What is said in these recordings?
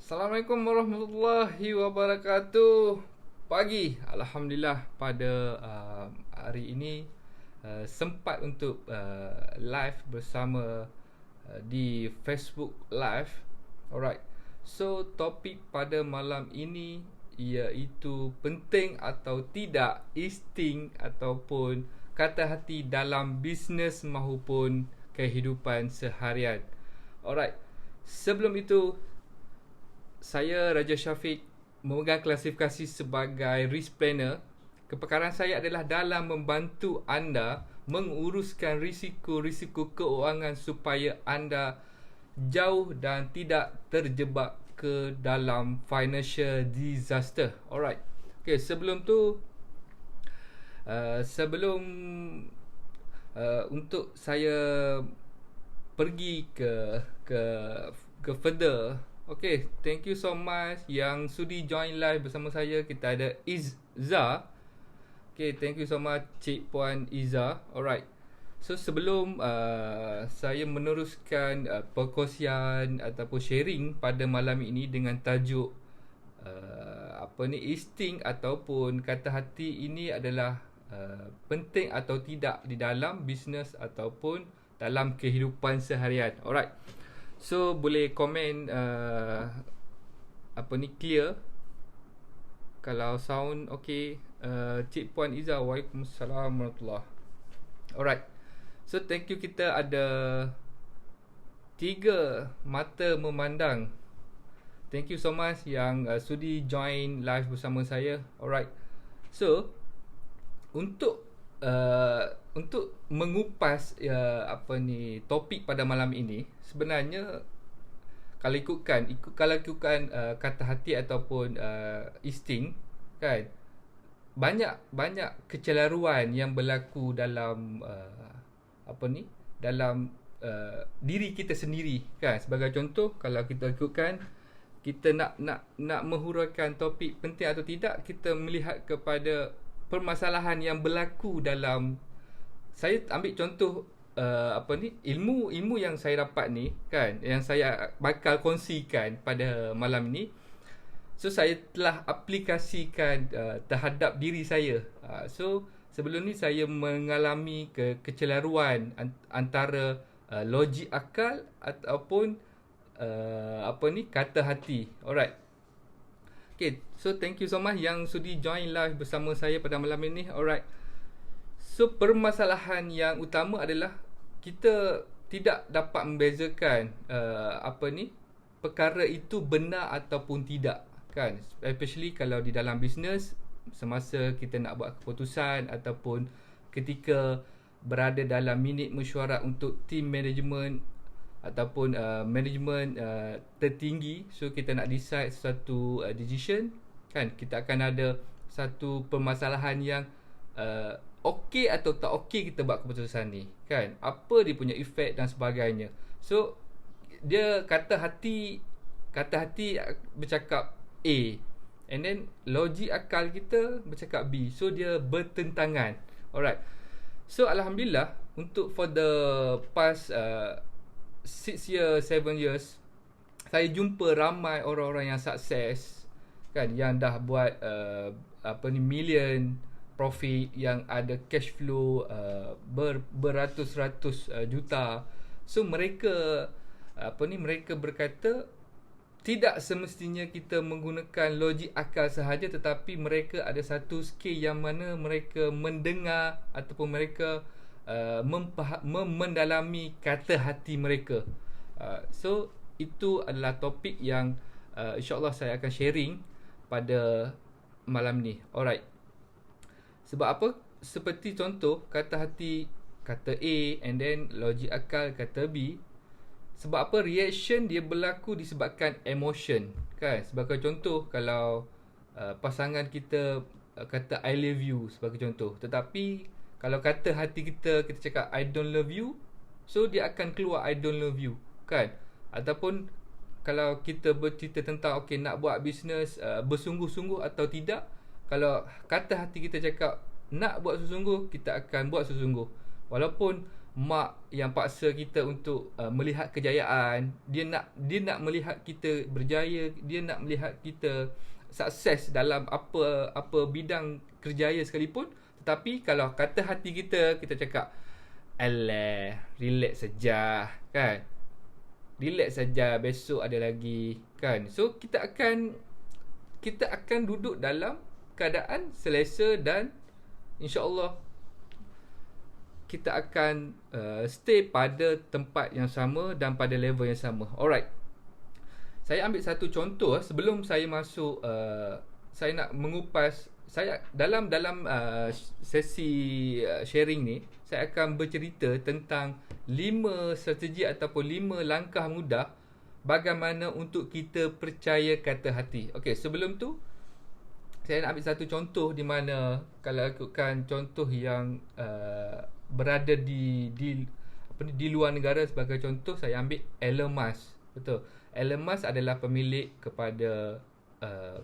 Assalamualaikum warahmatullahi wabarakatuh. Pagi, Alhamdulillah pada hari ini sempat untuk live bersama di Facebook Live. Alright. So topik pada malam ini iaitu penting atau tidak insting ataupun kata hati dalam bisnes maupun kehidupan seharian. Alright. Sebelum itu, saya Raja Syafiq memegang klasifikasi sebagai risk planner. Kepakaran saya adalah dalam membantu anda menguruskan risiko-risiko keuangan supaya anda jauh dan tidak terjebak ke dalam financial disaster. Alright. Okay, sebelum tu sebelum untuk saya pergi ke further. Okay, thank you so much yang sudi join live bersama saya. Kita ada Iza. Okay, thank you so much Cik Puan Iza. Alright. So sebelum saya meneruskan perkongsian ataupun sharing pada malam ini dengan tajuk insting ataupun kata hati ini adalah penting atau tidak di dalam bisnes ataupun dalam kehidupan seharian. Alright. So boleh komen clear. Kalau sound okay. Cik Puan Iza, Waalaikumsalam warahmatullahi. Alright. So thank you, kita ada 3 mata memandang. Thank you so much yang sudi join live bersama saya. Alright. So untuk mengupas topik pada malam ini, sebenarnya kalau ikutkan kata hati ataupun insting kan, banyak kecelaruan yang berlaku dalam dalam diri kita sendiri kan. Sebagai contoh, kalau kita ikutkan, kita nak menghuraikan topik penting atau tidak, kita melihat kepada permasalahan yang berlaku dalam. Saya ambil contoh ilmu yang saya dapat ni kan, yang saya bakal kongsikan pada malam ni. So saya telah aplikasikan terhadap diri saya. So sebelum ni saya mengalami kecelaruan antara logik akal ataupun kata hati. Alright. Okay, so thank you so much yang sudi join live bersama saya pada malam ini. Alright. So permasalahan yang utama adalah kita tidak dapat membezakan perkara itu benar ataupun tidak kan. Especially kalau di dalam bisnes, semasa kita nak buat keputusan ataupun ketika berada dalam minit mesyuarat untuk team management ataupun management tertinggi. So kita nak decide satu decision kan, kita akan ada satu permasalahan yang okey atau tak okey kita buat keputusan ni kan, apa dia punya efek dan sebagainya. So dia kata hati bercakap A, and then logik akal kita bercakap B. So dia bertentangan. Alright. So alhamdulillah, untuk for the past 6 years, 7 years, saya jumpa ramai orang-orang yang sukses kan, yang dah buat million profit, yang ada cash flow beratus-ratus juta. So mereka mereka berkata tidak semestinya kita menggunakan logik akal sahaja, tetapi mereka ada satu skill yang mana mereka mendengar ataupun mereka mendalami kata hati mereka. So itu adalah topik yang insyaAllah saya akan sharing pada malam ni. Alright. Sebab apa? Seperti contoh, kata hati kata A, and then logik akal kata B. Sebab apa? Reaction dia berlaku disebabkan emotion kan. Sebagai contoh, kalau pasangan kita kata I love you sebagai contoh, tetapi kalau kata hati kita cakap I don't love you, so dia akan keluar I don't love you kan. Ataupun kalau kita bercerita tentang nak buat bisnes, bersungguh-sungguh atau tidak, kalau kata hati kita cakap nak buat sesungguh, kita akan buat sesungguh. Walaupun mak yang paksa kita untuk melihat kejayaan, dia nak melihat kita berjaya, dia nak melihat kita sukses dalam apa bidang kerjaya sekalipun. Tetapi kalau kata hati kita cakap, alah, relax saja, kan, relax saja, besok ada lagi, kan. So kita akan duduk dalam keadaan selesa dan insya-Allah kita akan stay pada tempat yang sama dan pada level yang sama. Alright. Saya ambil satu contoh sebelum saya masuk, saya nak mengupas, saya dalam sesi sharing ni, saya akan bercerita tentang 5 strategi ataupun 5 langkah mudah bagaimana untuk kita percaya kata hati. Okey, sebelum tu saya nak ambil satu contoh di mana kalau ikutkan contoh yang berada di luar negara. Sebagai contoh, saya ambil Elon Musk. Betul. Elon Musk adalah pemilik kepada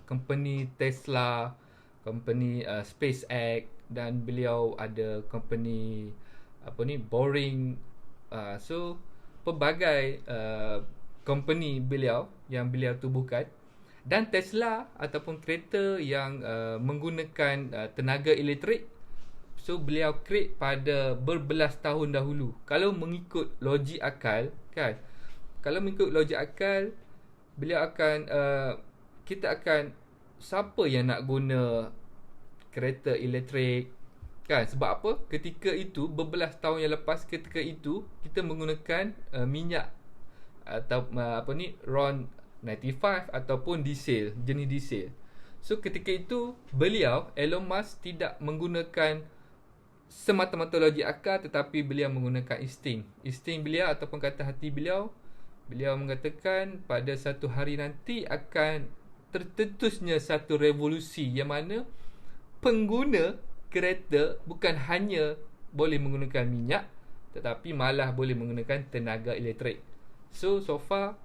company Tesla, company SpaceX, dan beliau ada company Boring. So pelbagai company beliau yang beliau tubuhkan. Dan Tesla ataupun kereta yang menggunakan tenaga elektrik, so beliau create pada berbelas tahun dahulu. Kalau mengikut logik akal, kan, kalau mengikut logik akal, beliau akan kita akan, siapa yang nak guna kereta elektrik, kan? Sebab apa? Ketika itu, berbelas tahun yang lepas, ketika itu kita menggunakan minyak atau RON 95 ataupun diesel, jenis diesel. So ketika itu beliau, Elon Musk, tidak menggunakan semata-mata logik akal, tetapi beliau menggunakan insting beliau ataupun kata hati beliau. Beliau mengatakan pada satu hari nanti akan tercetusnya satu revolusi yang mana pengguna kereta bukan hanya boleh menggunakan minyak, tetapi malah boleh menggunakan tenaga elektrik. So far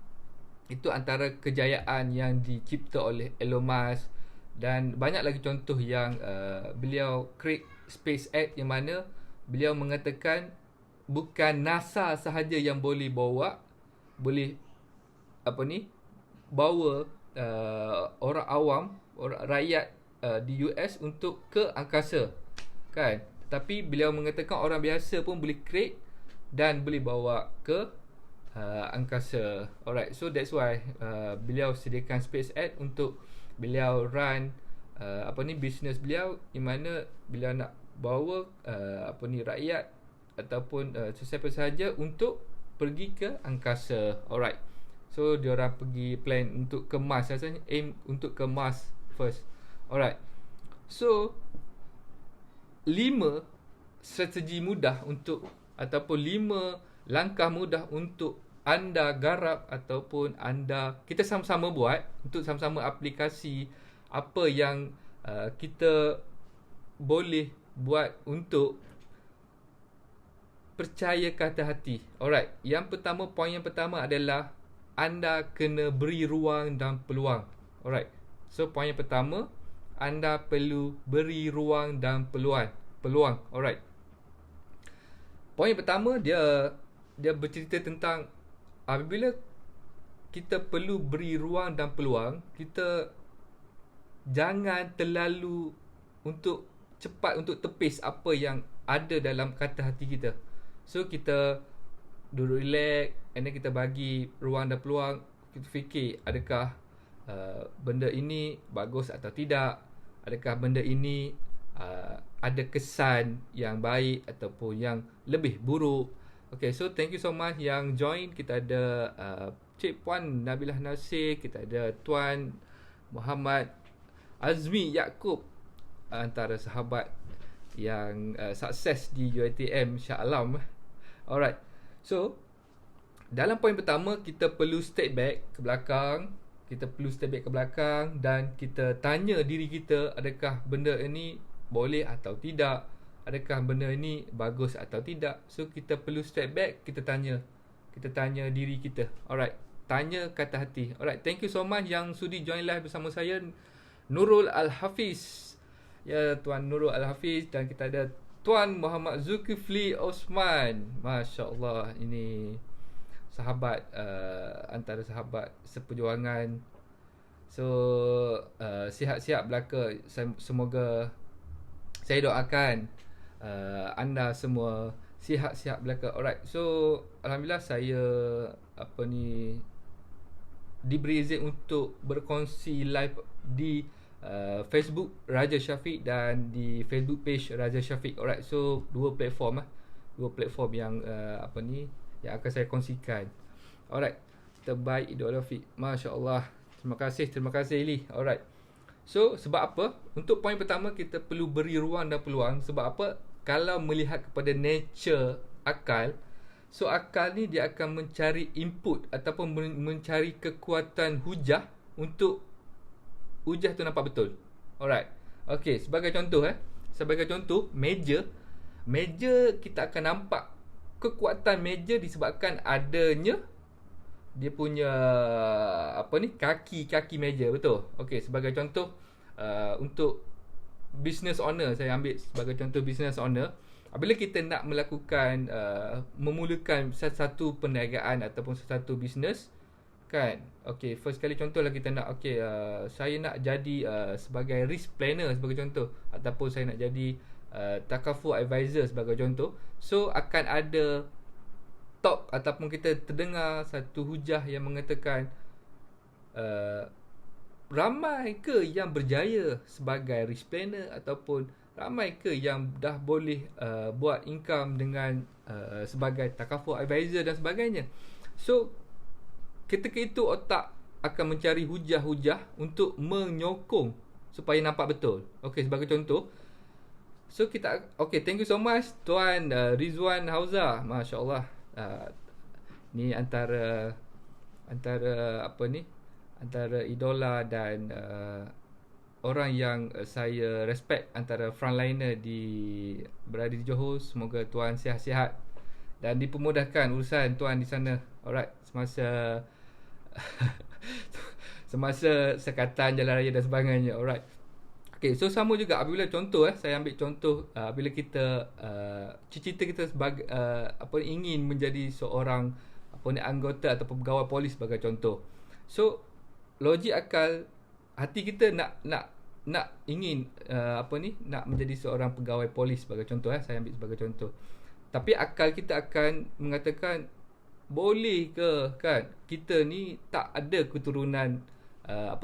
itu antara kejayaan yang dicipta oleh Elon Musk. Dan banyak lagi contoh yang beliau create SpaceX, yang mana beliau mengatakan bukan NASA sahaja yang boleh bawa orang awam, orang rakyat di US untuk ke angkasa, kan. Tapi beliau mengatakan orang biasa pun boleh create dan boleh bawa ke angkasa. Alright, so that's why beliau sediakan SpaceX untuk beliau run bisnes beliau, di mana beliau nak bawa rakyat ataupun sesiapa sahaja untuk pergi ke angkasa. Alright, so diorang pergi plan untuk ke Mars, rasanya aim untuk ke Mars first. Alright, so 5 strategi mudah untuk, ataupun 5 langkah mudah untuk anda garap ataupun kita sama-sama buat, untuk sama-sama aplikasi apa yang kita boleh buat untuk percaya kata hati. Alright, poin yang pertama adalah anda kena beri ruang dan peluang. Alright, so poin yang pertama, anda perlu beri ruang dan peluang. Alright, poin yang pertama, dia bercerita tentang apabila kita perlu beri ruang dan peluang, kita jangan terlalu cepat untuk tepis apa yang ada dalam kata hati kita. So kita duduk relax, and then kita bagi ruang dan peluang. Kita fikir, adakah benda ini bagus atau tidak, adakah benda ini ada kesan yang baik ataupun yang lebih buruk. Okay, so thank you so much yang join. Kita ada Cik Puan Nabilah Nasir, kita ada Tuan Muhammad Azmi Yaakob, antara sahabat yang sukses di UiTM Shah Alam. Alright, so dalam poin pertama, kita perlu step back ke belakang. Dan kita tanya diri kita, adakah benda ini boleh atau tidak, adakah benda ini bagus atau tidak. So kita perlu step back, kita tanya diri kita. Alright, tanya kata hati. Alright, thank you so much yang sudi join live bersama saya, Nurul Al-Hafiz. Ya, Tuan Nurul Al-Hafiz, dan kita ada Tuan Muhammad Zulkifli Osman. Masya Allah, ini sahabat, antara sahabat seperjuangan. So sihat-sihat belaka. Semoga, saya doakan anda semua sihat-sihat belaka. Alright, so alhamdulillah saya diberi izin untuk berkongsi live di Facebook Raja Syafiq dan di Facebook page Raja Syafiq. Alright, so dua platform yang yang akan saya kongsikan. Alright, terbaik Idul Rafiq. Masya Allah, terima kasih Ili. Alright, so sebab apa? Untuk poin pertama, kita perlu beri ruang dan peluang. Sebab apa? Kalau melihat kepada nature akal, so akal ni dia akan mencari input ataupun mencari kekuatan hujah untuk hujah tu nampak betul. Alright, okay, sebagai contoh meja kita akan nampak kekuatan meja disebabkan adanya dia punya kaki meja, betul. Okay, sebagai contoh, untuk business owner, saya ambil sebagai contoh business owner. Apabila kita nak melakukan memulakan satu perniagaan ataupun satu bisnes, kan, okay, first kali contohlah kita nak, okay, saya nak jadi sebagai risk planner sebagai contoh, ataupun saya nak jadi takaful advisor sebagai contoh. So akan ada talk ataupun kita terdengar satu hujah yang mengatakan, ramai ke yang berjaya sebagai risk planner, ataupun ramai ke yang dah boleh buat income dengan sebagai takaful advisor dan sebagainya. So ketika itu otak akan mencari hujah-hujah untuk menyokong supaya nampak betul. Okey, sebagai contoh, so kita, okay, thank you so much Tuan Rizwan Hauza. Masya Allah, ni antara antara idola dan orang yang saya respect, antara frontliner berada di Johor. Semoga Tuan sihat-sihat dan dipermudahkan urusan Tuan di sana. Alright, semasa sekatan jalan raya dan sebagainya. Alright, okay, so sama juga apabila contoh, saya ambil contoh, bila kita cita-cita kita sebagai ingin menjadi seorang anggota atau pegawai polis sebagai contoh. So logik akal hati kita nak ingin nak menjadi seorang pegawai polis sebagai contoh, saya ambil sebagai contoh. Tapi akal kita akan mengatakan, boleh ke, kan, kita ni tak ada keturunan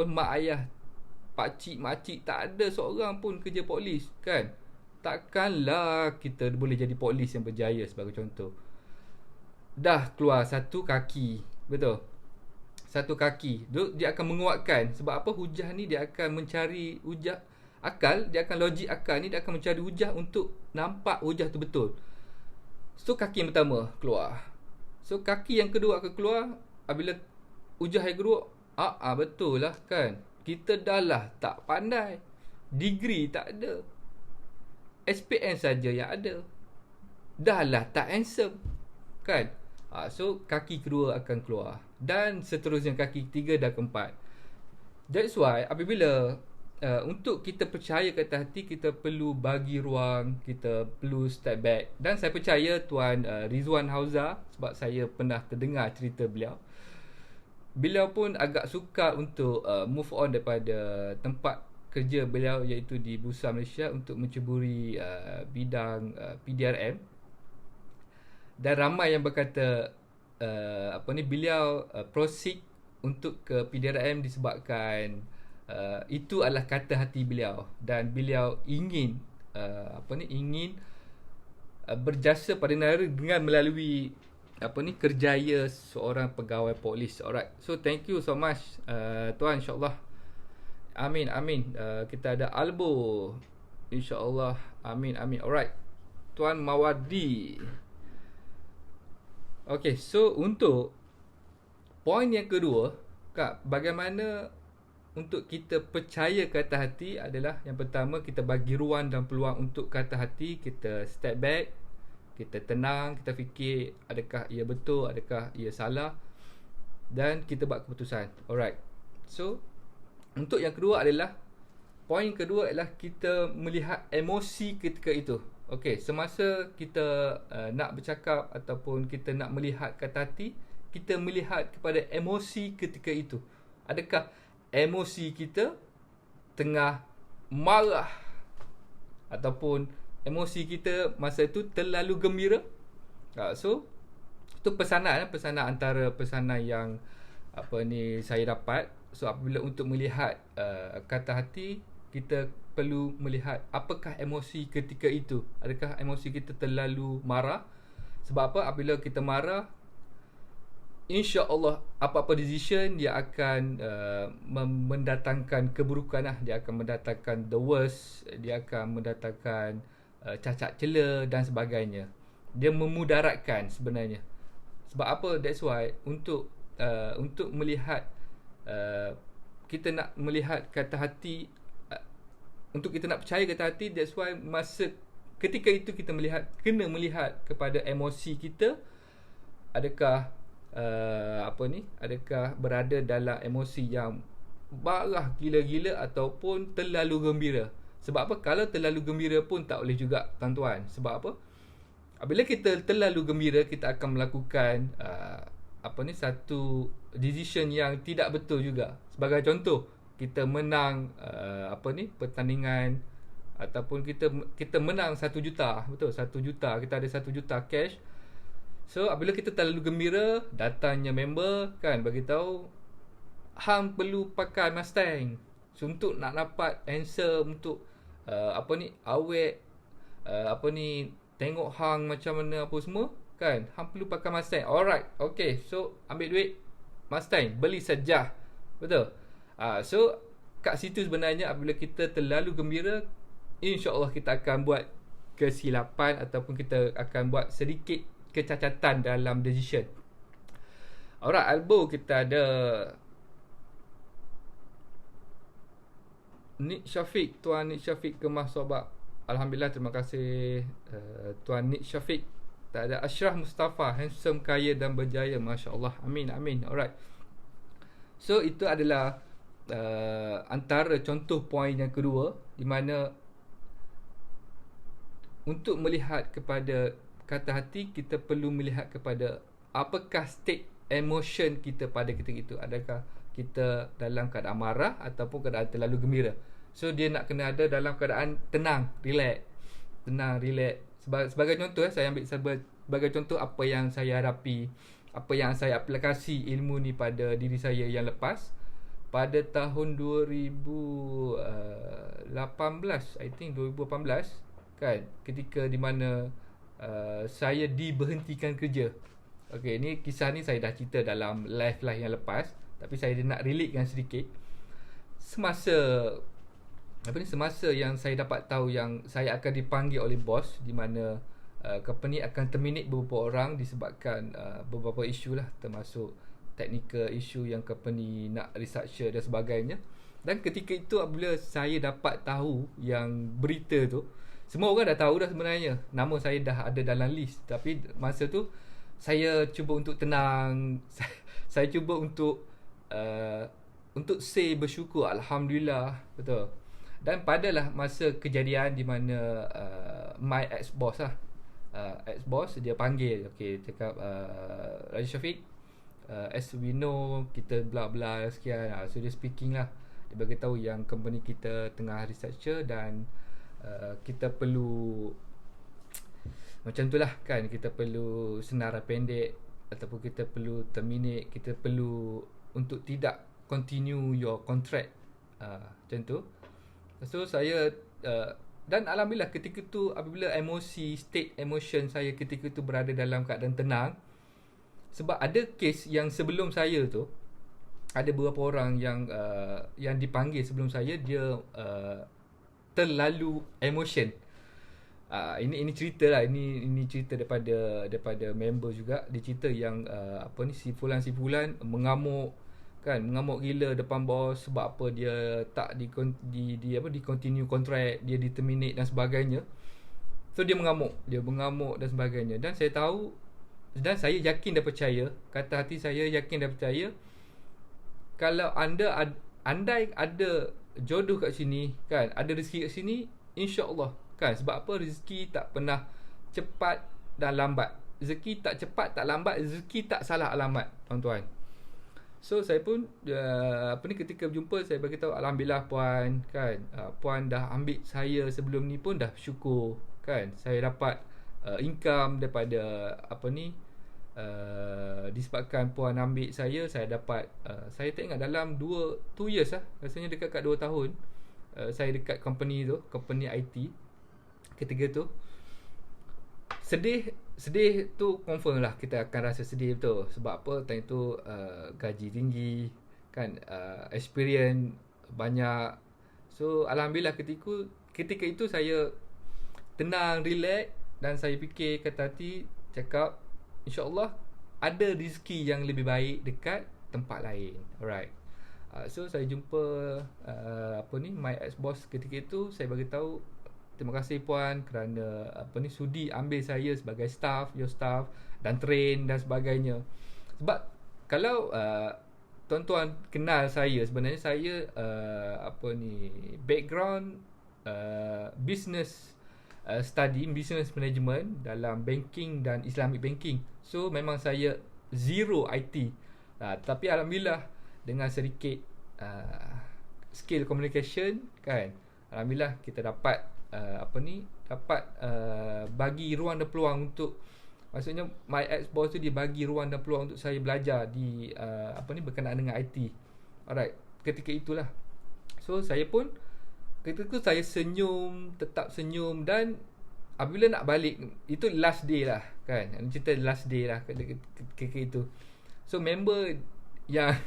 mak ayah, pakcik makcik, tak ada seorang pun kerja polis, kan, takkanlah kita boleh jadi polis yang berjaya sebagai contoh. Dah keluar satu kaki, betul, satu kaki, dia akan menguatkan. Sebab apa? Hujah ni dia akan mencari hujah akal, dia akan logik akal ni, dia akan mencari hujah untuk nampak hujah tu betul. So kaki yang pertama keluar, so kaki yang kedua akan keluar. Apabila hujah yang kedua, betul lah, kan, kita dah lah tak pandai, degree tak ada, SPM saja yang ada, dah lah tak handsome, kan. So kaki kedua akan keluar, dan seterusnya kaki ketiga dan keempat. That's why apabila untuk kita percaya kata hati, kita perlu bagi ruang, kita perlu step back. Dan saya percaya Tuan Rizwan Hauza, sebab saya pernah terdengar cerita beliau pun agak sukar untuk move on daripada tempat kerja beliau, iaitu di Bursa Malaysia, untuk menceburi bidang PDRM. Dan ramai yang berkata beliau proceed untuk ke PDRM disebabkan itu adalah kata hati beliau, dan beliau ingin berjasa pada negara dengan melalui kerjaya seorang pegawai polis. Alright, so thank you so much Tuan, insyaAllah. Amin. Kita ada Albo, insyaAllah. Amin. Alright, Tuan Mawardi. Okay, so untuk poin yang kedua, Kak, bagaimana untuk kita percaya kata hati adalah, yang pertama, kita bagi ruang dan peluang untuk kata hati. Kita step back, kita tenang, kita fikir adakah ia betul, adakah ia salah, dan kita buat keputusan. Alright, so untuk yang kedua adalah, poin kedua adalah kita melihat emosi ketika itu. Okey, semasa kita nak bercakap ataupun kita nak melihat kata hati, kita melihat kepada emosi ketika itu. Adakah emosi kita tengah marah ataupun emosi kita masa itu terlalu gembira? So itu pesanan antara pesanan yang saya dapat. So apabila untuk melihat kata hati, kita perlu melihat apakah emosi ketika itu. Adakah emosi kita terlalu marah? Sebab apa? Apabila kita marah, insya-Allah apa-apa decision dia akan mendatangkan keburukan lah. Dia akan mendatangkan the worst, dia akan mendatangkan cacat cela dan sebagainya. Dia memudaratkan sebenarnya. Sebab apa? That's why untuk melihat kita nak melihat kata hati, untuk kita nak percaya kata hati, that's why masa ketika itu kita kena melihat kepada emosi kita. Adakah adakah berada dalam emosi yang marah gila-gila ataupun terlalu gembira. Sebab apa? Kalau terlalu gembira pun tak boleh juga, tuan-tuan. Sebab apa? Apabila kita terlalu gembira, kita akan melakukan satu decision yang tidak betul juga. Sebagai contoh, kita menang pertandingan ataupun kita menang 1 juta, betul, 1 juta, kita ada 1 juta cash. So apabila kita terlalu gembira, datangnya member kan bagi tahu hang perlu pakai Mustang. So untuk nak dapat answer untuk awet tengok hang macam mana apa semua kan, hang perlu pakai Mustang. Alright, okay, so ambil duit Mustang, beli saja. Betul. So kat situ sebenarnya apabila kita terlalu gembira, insya-Allah kita akan buat kesilapan ataupun kita akan buat sedikit kecacatan dalam decision. Alright, Albo, kita ada Nik Syafiq, Tuan Nik Syafiq Kemah Sobak. Alhamdulillah, terima kasih Tuan Nik Syafiq. Tak ada Ashraf Mustafa, handsome, kaya dan berjaya, masya-Allah. Amin, amin. Alright. So itu adalah antara contoh poin yang kedua, di mana untuk melihat kepada kata hati, kita perlu melihat kepada apakah state emotion kita pada ketika itu. Adakah kita dalam keadaan marah ataupun keadaan terlalu gembira. So dia nak kena ada dalam keadaan tenang, relax. Tenang, relax. Sebagai contoh, saya ambil sebagai contoh apa yang saya hadapi, apa yang saya aplikasi ilmu ni pada diri saya yang lepas. Pada tahun 2018, I think 2018 kan, ketika di mana saya diberhentikan kerja. Okey, ni kisah ni saya dah cerita dalam live yang lepas, tapi saya nak relatekan sedikit. Semasa yang saya dapat tahu yang saya akan dipanggil oleh bos, di mana company akan terminate beberapa orang disebabkan beberapa isu lah, termasuk technical issue yang company nak restructure dan sebagainya. Dan ketika itu apabila saya dapat tahu yang berita tu, semua orang dah tahu dah sebenarnya, nama saya dah ada dalam list. Tapi masa tu saya cuba untuk tenang. Saya cuba untuk say bersyukur, alhamdulillah, betul. Dan padalah masa kejadian di mana my ex-boss lah, ex-boss dia panggil, okey, cakap Raja Syafiq, as we know, kita bla bla sekian. So dia speaking lah, dia bagi tahu yang company kita tengah restructure dan kita perlu macam tu lah kan, kita perlu senarai pendek ataupun kita perlu terminate, kita perlu untuk tidak continue your contract, macam tu. So saya dan alhamdulillah ketika tu apabila state emotion saya ketika tu berada dalam keadaan tenang. Sebab ada kes yang sebelum saya tu, ada beberapa orang yang dipanggil sebelum saya, dia terlalu emotion. Ini cerita lah, ini cerita daripada member juga. Dia cerita yang si fulan mengamuk kan, mengamuk gila depan bos sebab apa dia tak di continue contract, dia di terminate dan sebagainya. So dia mengamuk dan sebagainya. Dan saya tahu dan saya yakin dan percaya, kata hati saya yakin dan percaya, kalau andai ada jodoh kat sini kan, ada rezeki kat sini, insya-Allah kan. Sebab apa? Rezeki tak pernah cepat dan lambat. Rezeki tak cepat, tak lambat. Rezeki tak salah alamat, tuan-tuan. So saya pun ketika berjumpa, saya bagi tahu, alhamdulillah puan, kan, puan dah ambil saya sebelum ni pun dah syukur, kan. Saya dapat income daripada disebabkan puan ambil saya dapat, saya tak ingat, dalam 2 years lah, rasanya dekat 2 tahun, saya dekat company tu, company IT ketika tu. Sedih tu confirm lah, kita akan rasa sedih betul. Sebab apa? Time tu gaji tinggi, kan, experience banyak. So alhamdulillah ketika itu saya tenang, relax, dan saya fikir, kata hati, cakap, InsyaAllah ada rezeki yang lebih baik dekat tempat lain. Alright. So saya jumpa my ex-boss ketika itu. Saya bagi tahu, terima kasih puan kerana sudi ambil saya sebagai staff, your staff, dan train dan sebagainya. Sebab kalau tuan-tuan kenal saya, sebenarnya saya background business study business management dalam banking dan Islamic banking. So memang saya zero IT. Tapi alhamdulillah dengan sedikit skill communication, kan, alhamdulillah kita dapat bagi ruang dan peluang untuk, maksudnya my ex-boss tu dia bagi ruang dan peluang untuk saya belajar di berkenaan dengan IT. Alright, ketika itulah. So saya pun ketika tu saya senyum, tetap senyum, dan apabila nak balik, itu last day lah, kan, cerita last day lah ketika itu. So member yang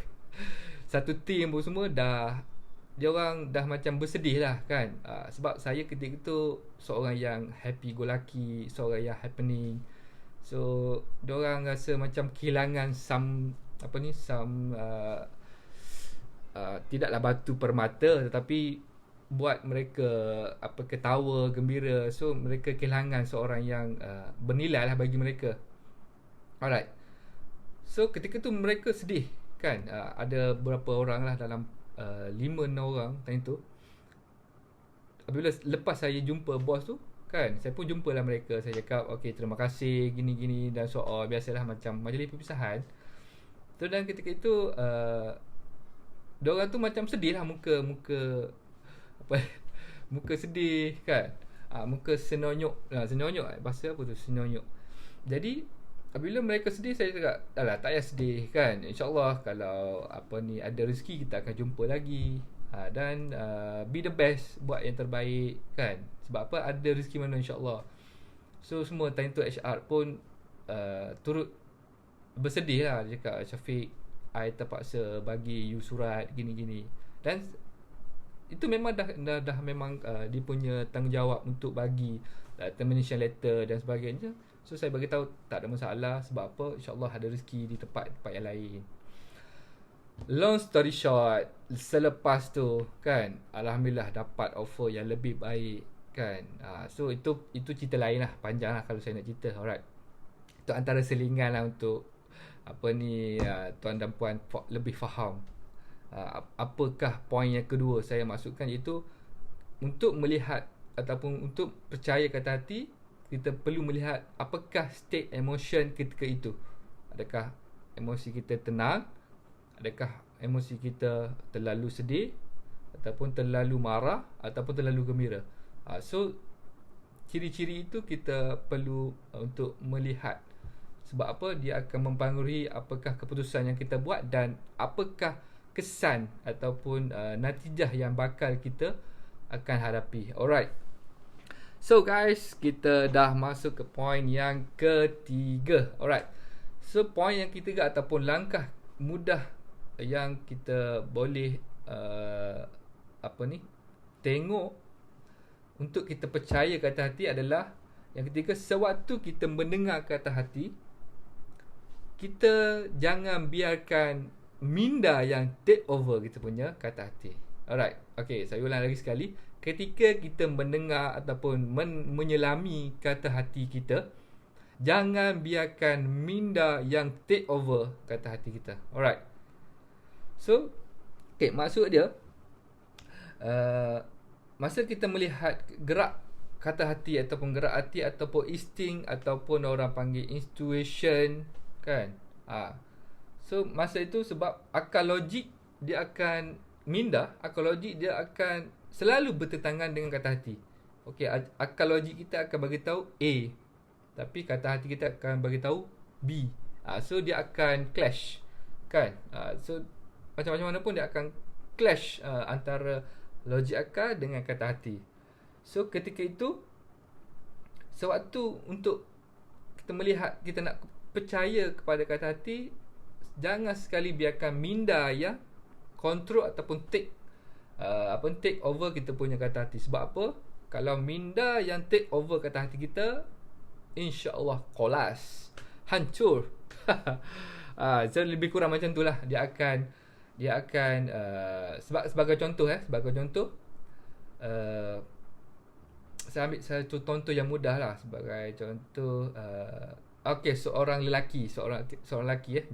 satu team pun semua dia orang dah macam bersedih lah, kan. Sebab saya ketika itu seorang yang happy go lucky, seorang yang happening. So dia orang rasa macam kehilangan tidaklah batu permata, tetapi buat mereka ketawa, gembira. So mereka kehilangan seorang yang bernilai lah bagi mereka. Alright. So ketika tu mereka sedih, kan. Ada beberapa orang lah, dalam 5-6 orang time tu. Apabila lepas saya jumpa bos tu, kan, saya pun jumpa lah mereka. Saya cakap, okay, terima kasih, gini-gini, dan soal biasalah macam majlis perpisahan tu. Dan ketika itu diorang tu macam sedih lah, muka muka sedih, kan. Muka senonyok. Senonyok, bahasa apa tu, senonyok. Jadi apabila mereka sedih, saya cakap, alah, tak payah sedih, kan. InsyaAllah kalau ada rezeki, kita akan jumpa lagi. Dan be the best, buat yang terbaik, kan. Sebab apa, ada rezeki mana, insyaAllah. So semua time tu HR pun turut bersedih lah. Dia cakap, Syafiq, I terpaksa bagi you surat gini-gini. Dan itu memang dah memang dia punya tanggungjawab untuk bagi termination letter dan sebagainya. So saya bagi tahu tak ada masalah. Sebab apa, insyaAllah ada rezeki di tempat yang lain. Long story short, selepas tu, kan, alhamdulillah dapat offer yang lebih baik, kan. So itu cerita lain lah, panjang lah kalau saya nak cerita. Alright. Itu antara selingan lah untuk tuan dan puan lebih faham apakah poin yang kedua saya masukkan, iaitu untuk melihat ataupun untuk percaya kata hati, kita perlu melihat apakah state emotion ketika itu. Adakah emosi kita tenang, adakah emosi kita terlalu sedih, ataupun terlalu marah, ataupun terlalu gembira. So ciri-ciri itu kita perlu untuk melihat. Sebab apa? Dia akan mempengaruhi apakah keputusan yang kita buat dan apakah kesan ataupun natijah yang bakal kita akan hadapi. Alright. So guys, kita dah masuk ke poin yang ketiga. Alright. So poin yang ketiga ataupun langkah mudah yang kita boleh tengok untuk kita percaya kata hati adalah yang ketiga, sewaktu kita mendengar kata hati, kita jangan biarkan minda yang take over kita punya kata hati. Alright. Okay, saya ulang lagi sekali. Ketika kita mendengar ataupun menyelami kata hati kita, jangan biarkan minda yang take over kata hati kita. Alright. So, okay, maksud dia masa kita melihat gerak kata hati ataupun gerak hati ataupun insting ataupun orang panggil intuition, kan. So masa itu sebab akal logik dia akan minda, akal logik dia akan selalu bertentangan dengan kata hati. Okey, akal logik kita akan bagi tahu A, tapi kata hati kita akan bagi tahu B. So dia akan clash, kan. So macam-macam mana pun dia akan clash antara logik akal dengan kata hati. So ketika itu, sewaktu untuk kita melihat, kita nak percaya kepada kata hati, jangan sekali biarkan minda yang control ataupun take over kita punya kata hati. Sebab apa? Kalau minda yang take over kata hati kita, insya-Allah kolas, hancur. So lebih kurang macam itulah. Dia akan sebagai contoh, saya ambil satu contoh yang mudah lah. Sebagai contoh, okey, seorang lelaki,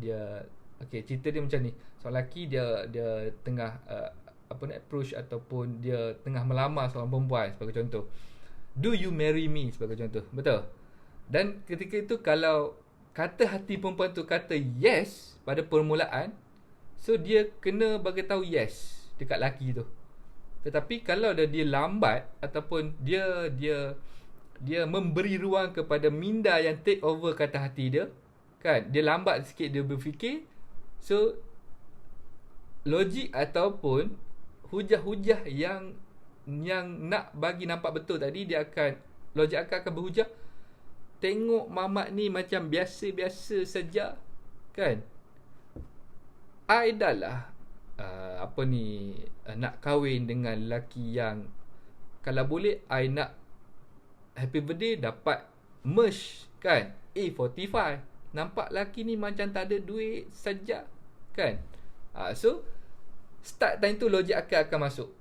dia, okey, cerita dia macam ni. Seorang lelaki dia tengah approach ataupun dia tengah melamar seorang perempuan, sebagai contoh. Do you marry me, sebagai contoh. Betul. Dan ketika itu, kalau kata hati perempuan tu kata yes pada permulaan, so dia kena bagi tahu yes dekat lelaki tu. Tetapi kalau dia lambat ataupun dia memberi ruang kepada minda yang take over kata hati dia, kan, dia lambat sikit dia berfikir, so logik ataupun hujah-hujah yang nak bagi nampak betul tadi, logik akan berhujah, tengok mamat ni macam biasa-biasa saja, kan. I dah lah nak kahwin dengan lelaki yang, kalau boleh I nak happy birthday dapat merch, kan, A45. Nampak lelaki ni macam tak ada duit saja, kan. So start time tu logik akal akan masuk.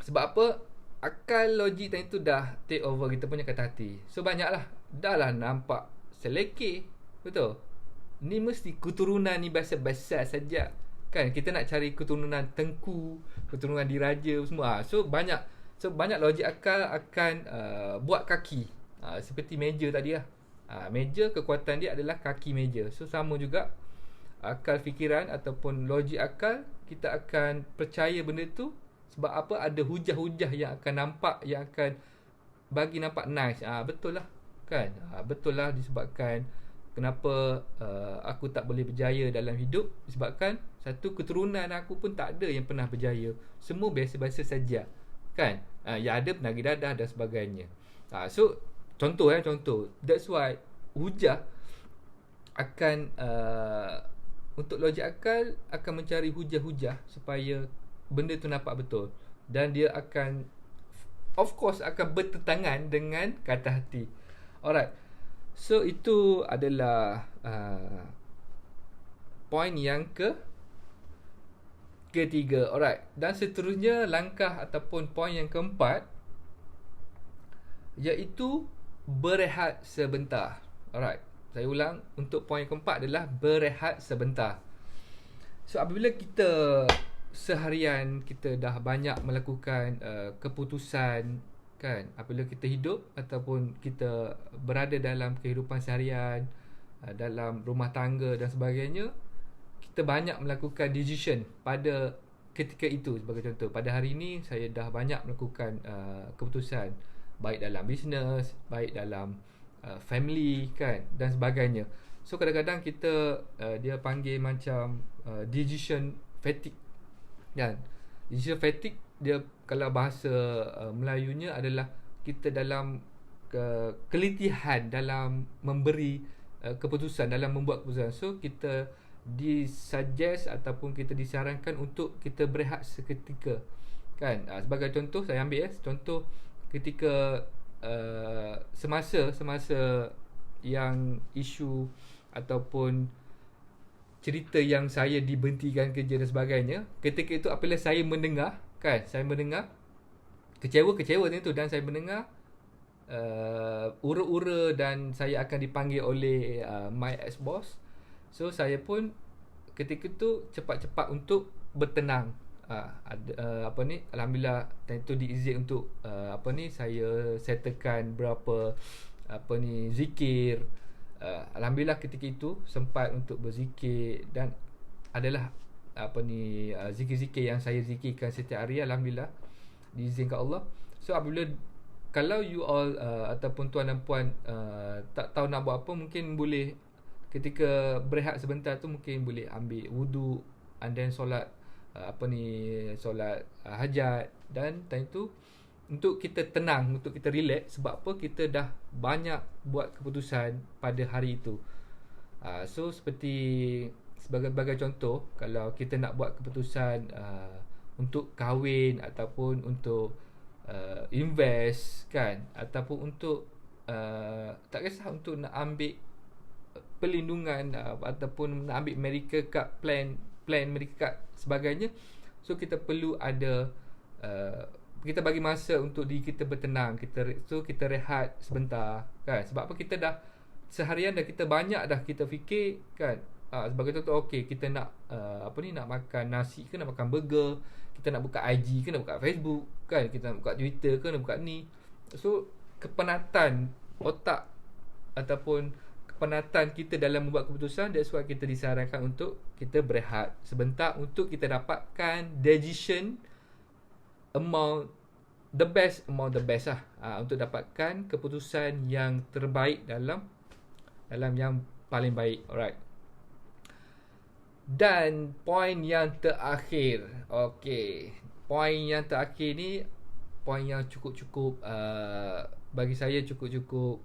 Sebab apa? Akal logik time tu dah take over kita punya kata hati. So banyaklah, dah lah nampak selekeh. Betul? Ni mesti keturunan ni besar-besar saja, kan. Kita nak cari keturunan Tengku, keturunan Diraja semua. So banyak logik akal akan buat kaki, seperti meja tadi lah. Meja, kekuatan dia adalah kaki meja. So sama juga akal fikiran ataupun logik akal, kita akan percaya benda tu. Sebab apa? Ada hujah-hujah yang akan nampak, yang akan bagi nampak nice. Betul lah, kan. Betul lah, disebabkan kenapa aku tak boleh berjaya dalam hidup, disebabkan satu, keturunan aku pun tak ada yang pernah berjaya. Semua biasa-biasa saja, kan. Yang ada penagih dadah dan sebagainya. So contoh. That's why hujah akan untuk logik akal akan mencari hujah-hujah supaya benda tu nampak betul. Dan dia akan, of course, akan bertentangan dengan kata hati. Alright. So itu adalah point yang ketiga. Alright. Dan seterusnya, langkah ataupun point yang keempat, iaitu berehat sebentar. Alright. Saya ulang, untuk point yang keempat adalah berehat sebentar. So apabila kita seharian kita dah banyak melakukan keputusan, kan, apabila kita hidup ataupun kita berada dalam kehidupan seharian, dalam rumah tangga dan sebagainya, kita banyak melakukan decision pada ketika itu. Sebagai contoh, pada hari ini saya dah banyak melakukan keputusan, baik dalam bisnes, baik dalam family, kan, dan sebagainya. So kadang-kadang kita dia panggil macam decision fatigue, kan. Decision fatigue, dia kalau bahasa Melayunya adalah kita dalam kelitihan dalam memberi keputusan, dalam membuat keputusan. So kita disuggest ataupun kita disarankan untuk kita berehat seketika, kan. Sebagai contoh, saya ambil contoh ketika semasa yang isu ataupun cerita yang saya diberhentikan kerja dan sebagainya, ketika itu apabila saya mendengar, kan, saya mendengar kecewa tentu, dan saya mendengar ura-ura dan saya akan dipanggil oleh my ex-boss. So saya pun ketika itu cepat-cepat untuk bertenang. Alhamdulillah time tu diizin untuk saya settlekan berapa zikir. Alhamdulillah ketika itu sempat untuk berzikir, dan adalah zikir-zikir yang saya zikirkan setiap hari, alhamdulillah diizinkan Allah. So apabila, kalau you all ataupun tuan dan puan tak tahu nak buat apa, mungkin boleh ketika berehat sebentar tu mungkin boleh ambil wudu, and then solat solat hajat. Dan time tu untuk kita tenang, untuk kita relax. Sebab apa? Kita dah banyak buat keputusan pada hari itu. So seperti sebagai contoh, kalau kita nak buat keputusan untuk kahwin, ataupun untuk invest kan, ataupun untuk tak kisah, untuk nak ambil perlindungan, ataupun nak ambil medical card, plan medical card sebagainya. So kita perlu ada kita bagi masa untuk diri kita bertenang, kita rehat sebentar kan. Sebab apa? Kita dah seharian dah, kita banyak dah kita fikir kan. Sebagai contoh, okey, kita nak nak makan nasi ke, nak makan burger, kita nak buka IG ke, nak buka Facebook kan, kita nak buka Twitter ke, nak buka ni. So kepenatan otak ataupun kepenatan kita dalam membuat keputusan, that's why kita disarankan untuk kita berehat sebentar, untuk kita dapatkan decision among the best lah, untuk dapatkan keputusan yang terbaik dalam yang paling baik. Alright. Dan poin yang terakhir, poin yang terakhir ni poin yang cukup bagi saya cukup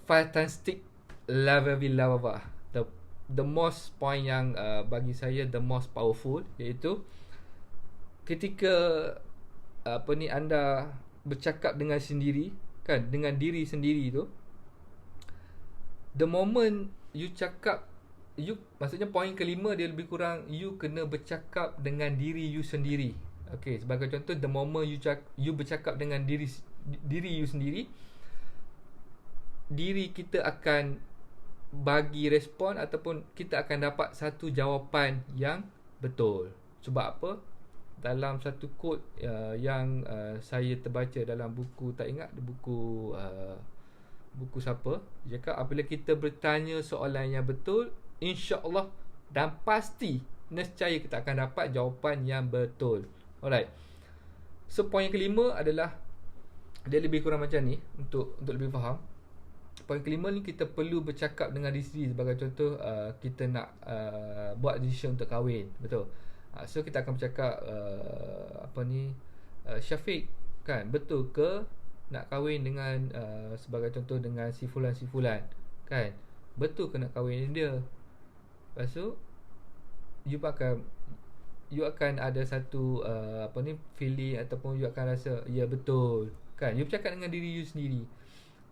fantastic level. The most point yang bagi saya the most powerful, iaitu ketika anda bercakap dengan sendiri kan, dengan diri sendiri tu. The moment you cakap, maksudnya poin kelima dia lebih kurang, you kena bercakap dengan diri you sendiri. Okay, sebagai contoh, the moment you bercakap dengan diri you sendiri, diri kita akan bagi respon, ataupun kita akan dapat satu jawapan yang betul. Sebab apa? Dalam satu quote yang saya terbaca dalam buku, tak ingat buku siapa, dia cakap apabila kita bertanya soalan yang betul, insya-Allah dan pasti nescaya kita akan dapat jawapan yang betul. Alright. So poin yang kelima adalah, dia lebih kurang macam ni, untuk lebih faham. Poin kelima ni, kita perlu bercakap dengan diri sendiri. Sebagai contoh, kita nak buat decision untuk kahwin, betul. So kita akan bercakap, Syafiq kan, betul ke nak kahwin dengan sebagai contoh dengan si fulan kan, betul ke nak kahwin dengan dia? Lepas tu you akan ada satu feeling, ataupun you akan rasa ya betul kan. You bercakap dengan diri you sendiri,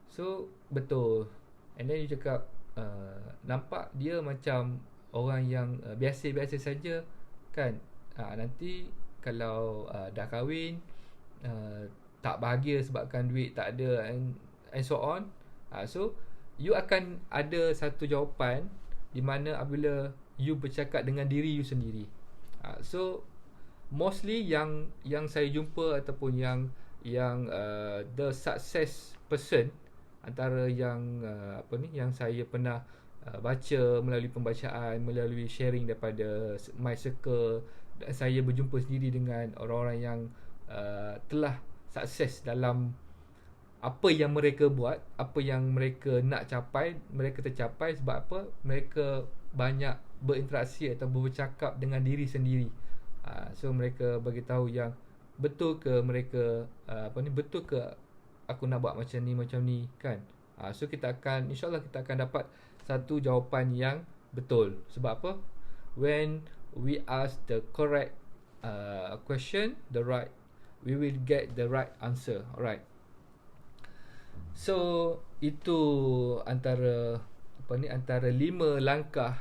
so betul. And then you cakap, nampak dia macam orang yang biasa-biasa saja kan. Nanti kalau dah kahwin, tak bahagia sebabkan duit tak ada, and so on. So you akan ada satu jawapan di mana apabila you bercakap dengan diri you sendiri. So mostly yang saya jumpa, ataupun yang the success person, antara yang yang saya pernah baca melalui pembacaan, melalui sharing daripada my circle, dan saya berjumpa sendiri dengan orang-orang yang telah sukses dalam apa yang mereka buat, apa yang mereka nak capai, mereka tercapai. Sebab apa? Mereka banyak berinteraksi atau bercakap dengan diri sendiri. So mereka bagi tahu yang betul ke mereka betul ke aku nak buat macam ni kan. So kita akan, insyaAllah kita akan dapat satu jawapan yang betul. Sebab apa? When we ask the correct question, we will get the right answer. Alright. So itu antara antara 5 langkah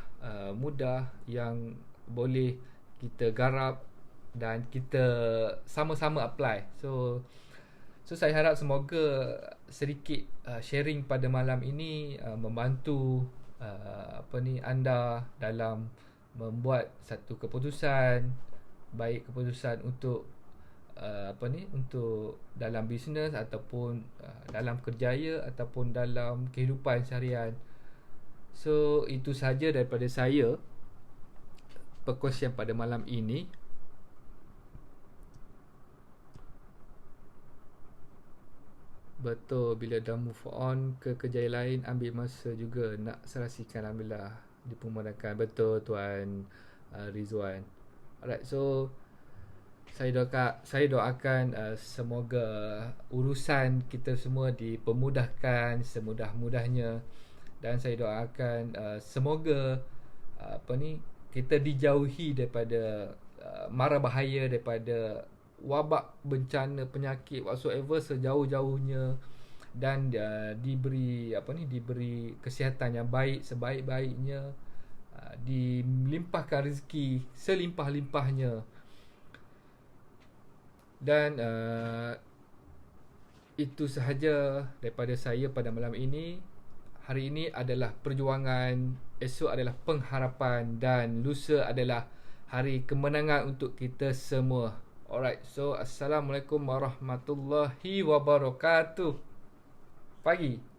mudah yang boleh kita garap dan kita sama-sama apply. So saya harap semoga sedikit sharing pada malam ini membantu anda dalam membuat satu keputusan, baik keputusan untuk untuk dalam bisnes ataupun dalam kerjaya ataupun dalam kehidupan seharian. So itu sahaja daripada saya perkongsian pada malam ini. Betul, bila dah move on ke kerjaya lain ambil masa juga nak serasikan. Alhamdulillah dipermudahkan. Betul Tuan Rizwan. Alright, so saya doakan semoga urusan kita semua dipermudahkan semudah-mudahnya, dan saya doakan semoga kita dijauhi daripada mara bahaya, daripada wabak, bencana, penyakit whatsoever sejauh-jauhnya, dan diberi diberi kesihatan yang baik sebaik-baiknya, dilimpahkan rezeki selimpah-limpahnya. Dan itu sahaja daripada saya pada malam ini. Hari ini adalah perjuangan, esok adalah pengharapan, dan lusa adalah hari kemenangan untuk kita semua. Alright, so Assalamualaikum warahmatullahi wabarakatuh. Pagi.